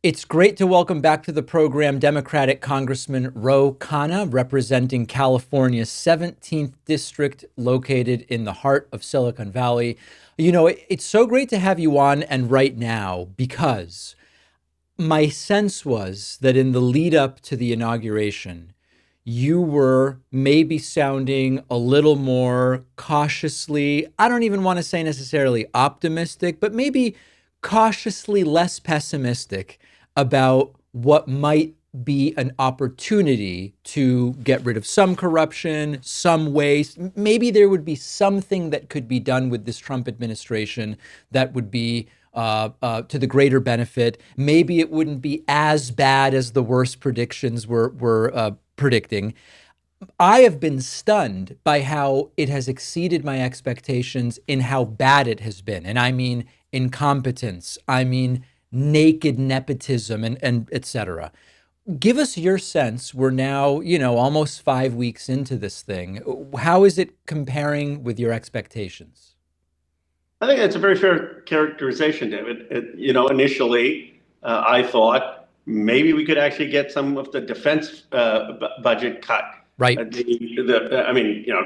It's great to welcome back to the program Democratic Congressman Ro Khanna, representing California's 17th district, located in the heart of Silicon Valley. It's so great to have you on, and right now, because my sense was that in the lead up to the inauguration, you were maybe sounding a little more cautiously, I don't even want to say necessarily optimistic, but maybe cautiously less pessimistic about what might be an opportunity to get rid of some corruption, some waste. Maybe there would be something that could be done with this Trump administration that would be to the greater benefit. Maybe it wouldn't be as bad as the worst predictions were predicting. I have been stunned by how it has exceeded my expectations in how bad it has been. And I mean incompetence, I mean naked nepotism, and et cetera. Give us your sense. We're now, almost 5 weeks into this thing. How is it comparing with your expectations? I think that's a very fair characterization, David. Initially, I thought maybe we could actually get some of the defense budget cut. Right.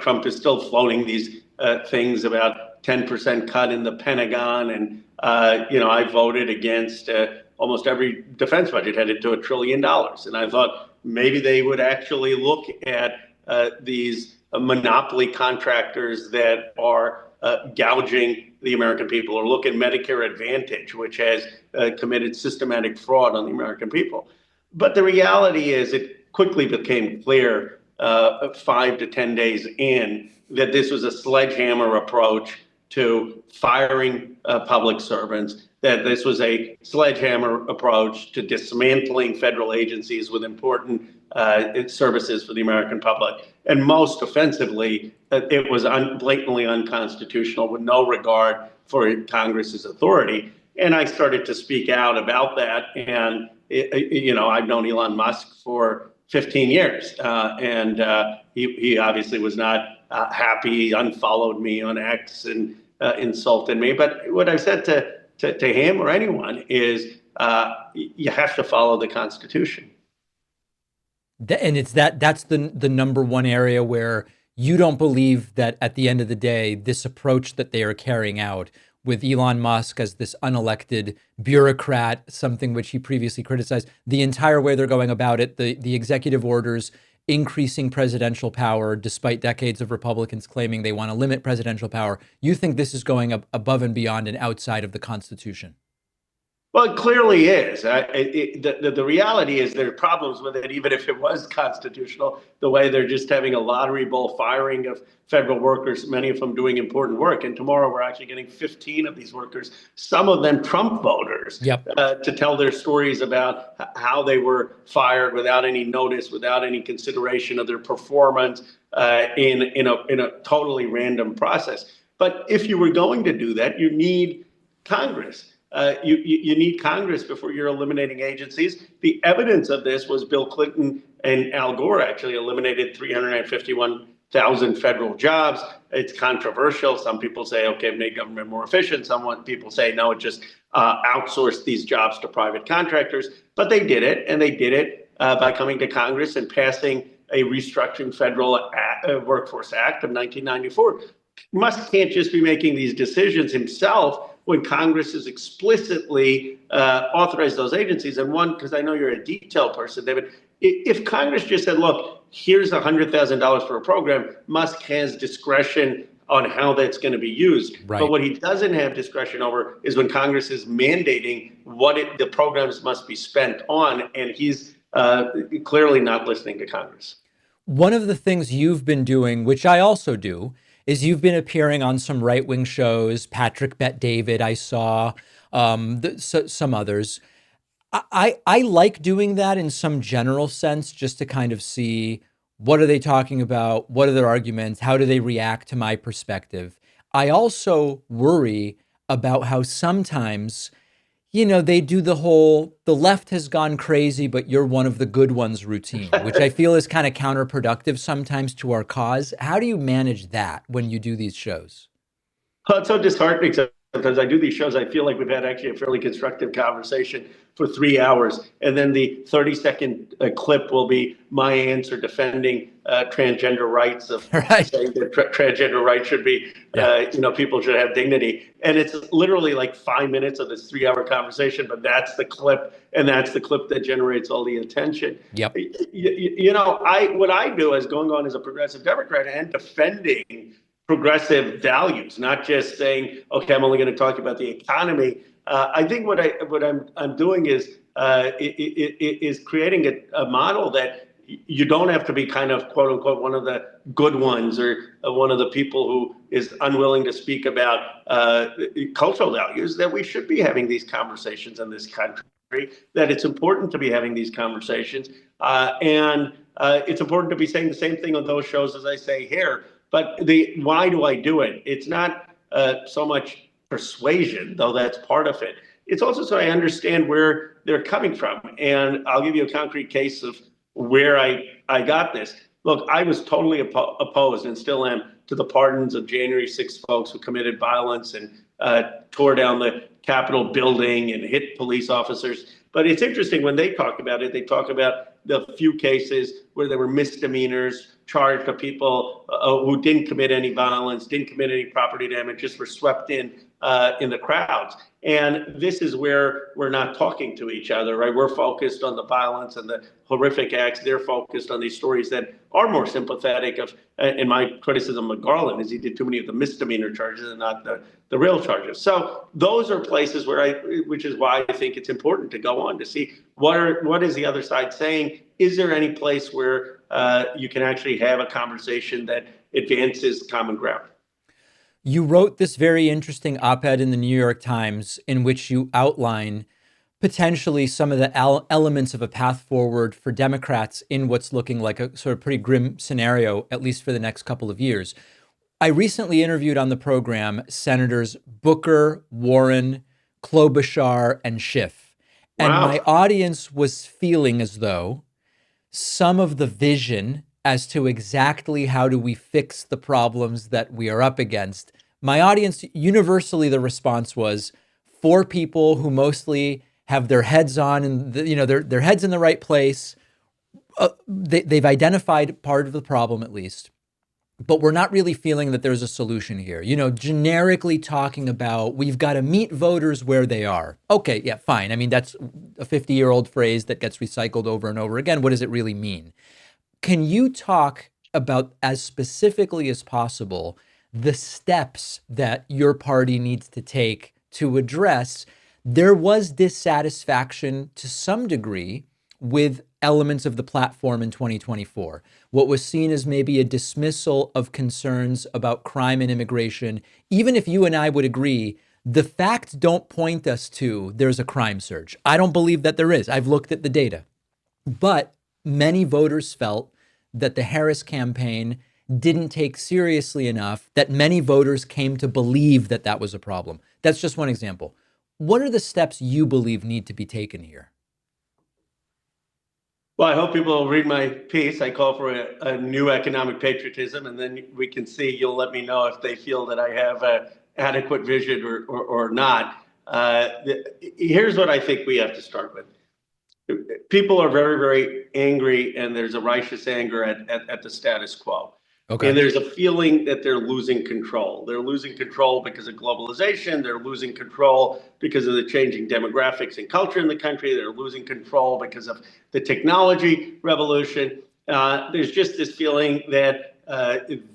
Trump is still floating these things about 10% cut in the Pentagon, and I voted against almost every defense budget headed to $1 trillion, and I thought maybe they would actually look at these monopoly contractors that are gouging the American people, or look at Medicare Advantage, which has committed systematic fraud on the American people. But the reality is, it quickly became clear 5 to 10 days in that this was a sledgehammer approach to firing public servants, that this was a sledgehammer approach to dismantling federal agencies with important services for the American public. And most offensively, it was blatantly unconstitutional with no regard for Congress's authority. And I started to speak out about that. And, I've known Elon Musk for 15 years. He obviously was not happy. He unfollowed me on X and insulted me. But what I said to him or anyone is, you have to follow the Constitution. And that's the number one area where you don't believe that at the end of the day, this approach that they are carrying out with Elon Musk as this unelected bureaucrat, something which he previously criticized, the entire way they're going about it, the executive orders increasing presidential power, despite decades of Republicans claiming they want to limit presidential power. You think this is going above and beyond and outside of the Constitution? Well, it clearly is. The reality is there are problems with it, even if it was constitutional, the way they're just having a lottery bowl firing of federal workers, many of them doing important work. And tomorrow we're actually getting 15 of these workers, some of them Trump voters, Yep. To tell their stories about how they were fired without any notice, without any consideration of their performance, in a totally random process. But if you were going to do that, you need Congress. You need Congress before you're eliminating agencies. The evidence of this was Bill Clinton and Al Gore actually eliminated 351,000 federal jobs. It's controversial. Some people say, okay, make government more efficient. Some people say, no, it just outsourced these jobs to private contractors. But they did it, and they did it by coming to Congress and passing a restructuring federal workforce act of 1994. Musk can't just be making these decisions himself when Congress has explicitly authorized those agencies. And one, because I know you're a detail person, David, if Congress just said, look, here's $100,000 for a program, Musk has discretion on how that's going to be used. Right. But what he doesn't have discretion over is when Congress is mandating what the programs must be spent on. And he's clearly not listening to Congress. One of the things you've been doing, which I also do, is you've been appearing on some right-wing shows. Patrick Bet David, I saw, some others. I like doing that in some general sense, just to kind of see what are they talking about, what are their arguments, how do they react to my perspective. I also worry about how sometimes, they do the left has gone crazy, but you're one of the good ones routine, which I feel is kind of counterproductive sometimes to our cause. How do you manage that when you do these shows? Well, it's so disheartening sometimes I do these shows, I feel like we've had actually a fairly constructive conversation for 3 hours. And then the 30-second clip will be my answer defending transgender rights, of Right. saying that transgender rights should be, Yeah. people should have dignity. And it's literally like 5 minutes of this 3 hour conversation, but that's the clip. And that's the clip that generates all the attention. Yep. What I do as going on as a progressive Democrat and defending progressive values, not just saying, okay, I'm only going to talk about the economy. I think what I'm doing is creating a model that you don't have to be kind of quote unquote one of the good ones, or one of the people who is unwilling to speak about cultural values, that we should be having these conversations in this country, that it's important to be having these conversations. And it's important to be saying the same thing on those shows as I say here. But why do I do it? It's not so much persuasion, though that's part of it. It's also so I understand where they're coming from. And I'll give you a concrete case of where I got this. Look, I was totally opposed, and still am, to the pardons of January 6th folks who committed violence and tore down the Capitol building and hit police officers. But it's interesting, when they talk about it, they talk about the few cases where there were misdemeanors charged to people who didn't commit any violence, didn't commit any property damage, just were swept in the crowds. And this is where we're not talking to each other, right? We're focused on the violence and the horrific acts. They're focused on these stories that are more sympathetic of, and my criticism of Garland is he did too many of the misdemeanor charges and not the real charges. So those are places which is why I think it's important to go on to see what is the other side saying. Is there any place where you can actually have a conversation that advances common ground? You wrote this very interesting op-ed in the New York Times in which you outline potentially some of the elements of a path forward for Democrats in what's looking like a sort of pretty grim scenario, at least for the next couple of years. I recently interviewed on the program Senators Booker, Warren, Klobuchar, and Schiff. And Wow. my audience was feeling as though some of the vision as to exactly how do we fix the problems that we are up against. My audience, universally, the response was for people who mostly have their heads on and their heads in the right place. They've identified part of the problem at least, but we're not really feeling that there's a solution here. Generically talking about we've got to meet voters where they are. Okay, yeah, fine. I mean, that's a 50-year-old phrase that gets recycled over and over again. What does it really mean? Can you talk about, as specifically as possible, the steps that your party needs to take to address? There was dissatisfaction to some degree with elements of the platform in 2024. What was seen as maybe a dismissal of concerns about crime and immigration, even if you and I would agree, the facts don't point us to there's a crime surge. I don't believe that there is. I've looked at the data. But many voters felt that the Harris campaign didn't take seriously enough, that many voters came to believe that that was a problem. That's just one example. What are the steps you believe need to be taken here? Well, I hope people will read my piece. I call for a new economic patriotism, and then we can see, you'll let me know if they feel that I have an adequate vision or not. Here's what I think we have to start with. People are very, very angry, and there's a righteous anger at the status quo. Okay. And there's a feeling that they're losing control. They're losing control because of globalization. They're losing control because of the changing demographics and culture in the country. They're losing control because of the technology revolution. There's just this feeling that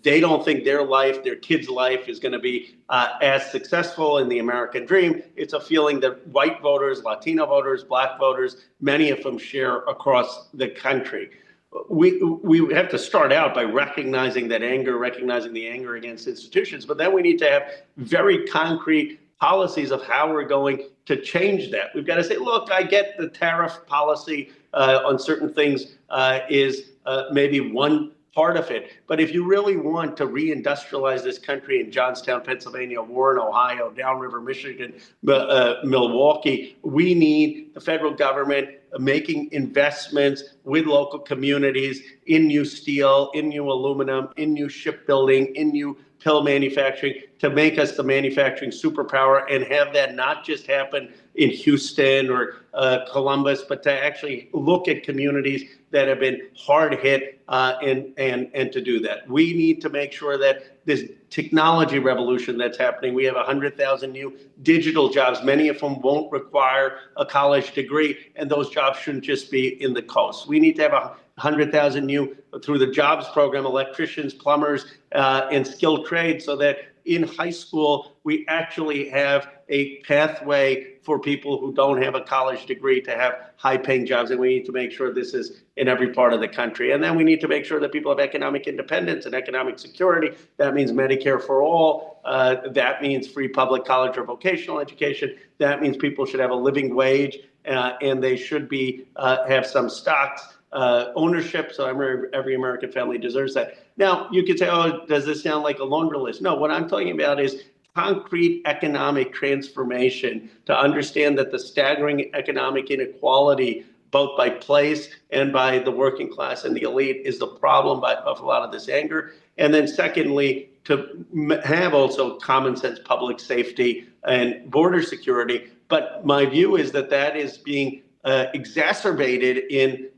they don't think their life, their kids' life, is going to be as successful in the American dream. It's a feeling that white voters, Latino voters, Black voters, many of them share across the country. We have to start out by recognizing that anger, recognizing the anger against institutions, but then we need to have very concrete policies of how we're going to change that. We've got to say, look, I get the tariff policy on certain things is maybe one part of it. But if you really want to reindustrialize this country in Johnstown, Pennsylvania, Warren, Ohio, Downriver, Michigan, Milwaukee, we need the federal government making investments with local communities in new steel, in new aluminum, in new shipbuilding, in new pill manufacturing, to make us the manufacturing superpower and have that not just happen in Houston or Columbus, but to actually look at communities that have been hard hit and to do that. We need to make sure that this technology revolution that's happening, we have 100,000 new digital jobs, many of them won't require a college degree, and those jobs shouldn't just be in the coast. We need to have 100,000 new, through the jobs program, electricians, plumbers, and skilled trades, so that in high school, we actually have a pathway for people who don't have a college degree to have high-paying jobs, and we need to make sure this is in every part of the country. And then we need to make sure that people have economic independence and economic security. That means Medicare for all. That means free public college or vocational education. That means people should have a living wage, and they should be have some stocks. Ownership, so every American family deserves that. Now, you could say, oh, does this sound like a laundry list? No, what I'm talking about is concrete economic transformation to understand that the staggering economic inequality, both by place and by the working class and the elite, is the problem of a lot of this anger. And then secondly, to have also common sense public safety and border security. But my view is that that is being exacerbated in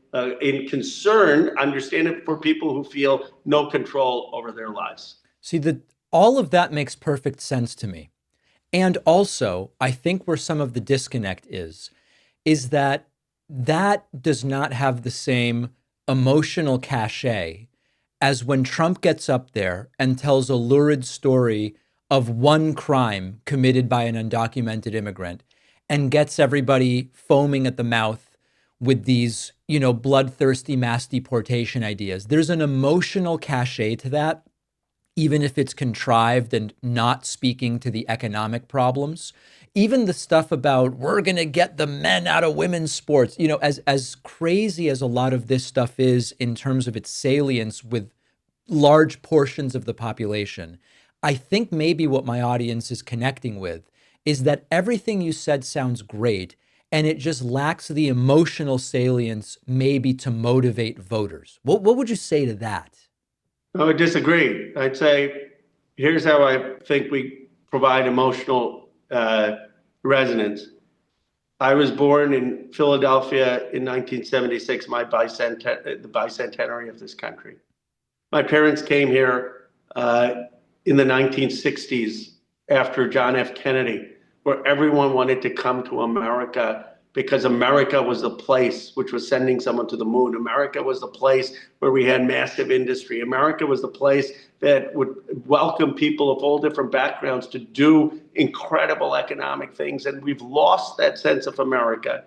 concern, understand it, for people who feel no control over their lives. See, all of that makes perfect sense to me. And also, I think where some of the disconnect is that does not have the same emotional cachet as when Trump gets up there and tells a lurid story of one crime committed by an undocumented immigrant and gets everybody foaming at the mouth with these, bloodthirsty mass deportation ideas. There's an emotional cachet to that, even if it's contrived and not speaking to the economic problems. Even the stuff about we're going to get the men out of women's sports, as crazy as a lot of this stuff is in terms of its salience with large portions of the population, I think maybe what my audience is connecting with is that everything you said sounds great, and it just lacks the emotional salience maybe to motivate voters. What would you say to that? I would disagree. I'd say, here's how I think we provide emotional resonance. I was born in Philadelphia in 1976, the bicentenary of this country. My parents came here in the 1960s after John F. Kennedy, where everyone wanted to come to America because America was the place which was sending someone to the moon. America was the place where we had massive industry. America was the place that would welcome people of all different backgrounds to do incredible economic things. And we've lost that sense of America.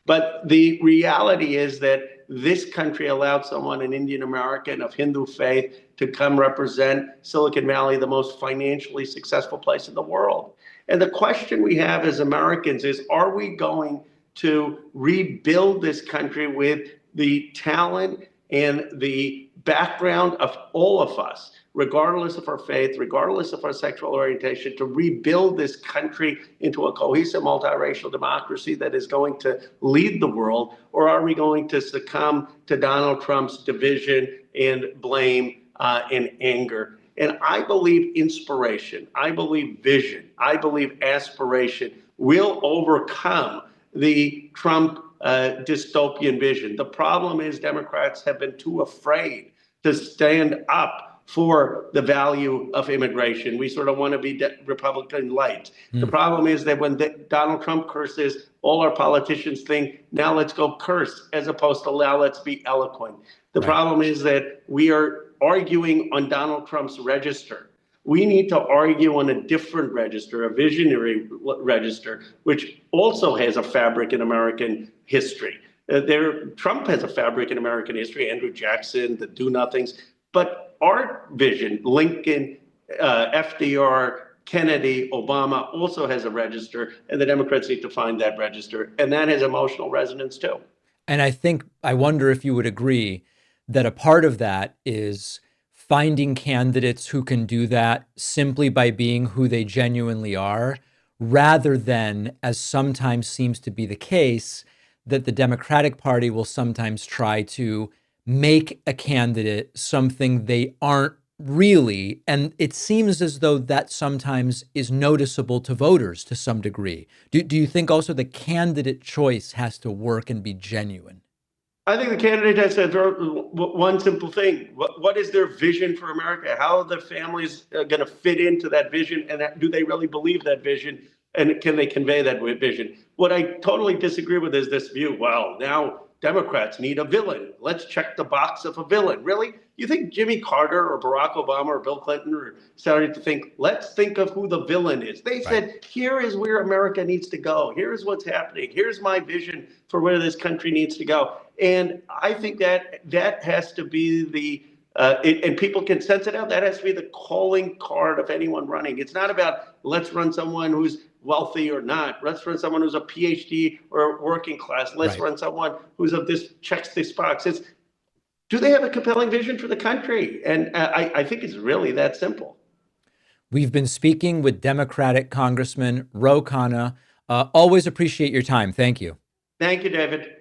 But the reality is that this country allowed someone, an Indian American of Hindu faith, to come represent Silicon Valley, the most financially successful place in the world. And the question we have as Americans is, are we going to rebuild this country with the talent and the background of all of us, regardless of our faith, regardless of our sexual orientation, to rebuild this country into a cohesive multiracial democracy that is going to lead the world? Or are we going to succumb to Donald Trump's division and blame and anger? And I believe inspiration, I believe vision, I believe aspiration will overcome the Trump dystopian vision. The problem is Democrats have been too afraid to stand up for the value of immigration. We sort of want to be Republican light. The problem is that when Donald Trump curses, all our politicians think, now let's go curse, as opposed to now let's be eloquent. The problem is that we are arguing on Donald Trump's register. We need to argue on a different register, a visionary register, which also has a fabric in American history. Trump has a fabric in American history, Andrew Jackson, the do-nothings. But our vision, Lincoln, FDR, Kennedy, Obama, also has a register, and the Democrats need to find that register. And that has emotional resonance too. And I wonder if you would agree that a part of that is finding candidates who can do that simply by being who they genuinely are, rather than, as sometimes seems to be the case, that the Democratic Party will sometimes try to make a candidate something they aren't really. And it seems as though that sometimes is noticeable to voters to some degree. Do you think also the candidate choice has to work and be genuine? I think the candidate has to throw one simple thing. What is their vision for America? How are the families going to fit into that vision? And do they really believe that vision? And can they convey that vision? What I totally disagree with is this view. Well, now Democrats need a villain. Let's check the box of a villain. Really? You think Jimmy Carter or Barack Obama or Bill Clinton are starting to think, let's think of who the villain is? They Right. said, here is where America needs to go. Here is what's happening. Here's my vision for where this country needs to go. And I think that has to be and people can sense it out. That has to be the calling card of anyone running. It's not about let's run someone who's wealthy or not. Let's run someone who's a PhD or working class. Let's Right. run someone who's of this checks this box. It's do they have a compelling vision for the country? And I think it's really that simple. We've been speaking with Democratic Congressman Ro Khanna. Always appreciate your time. Thank you. Thank you, David.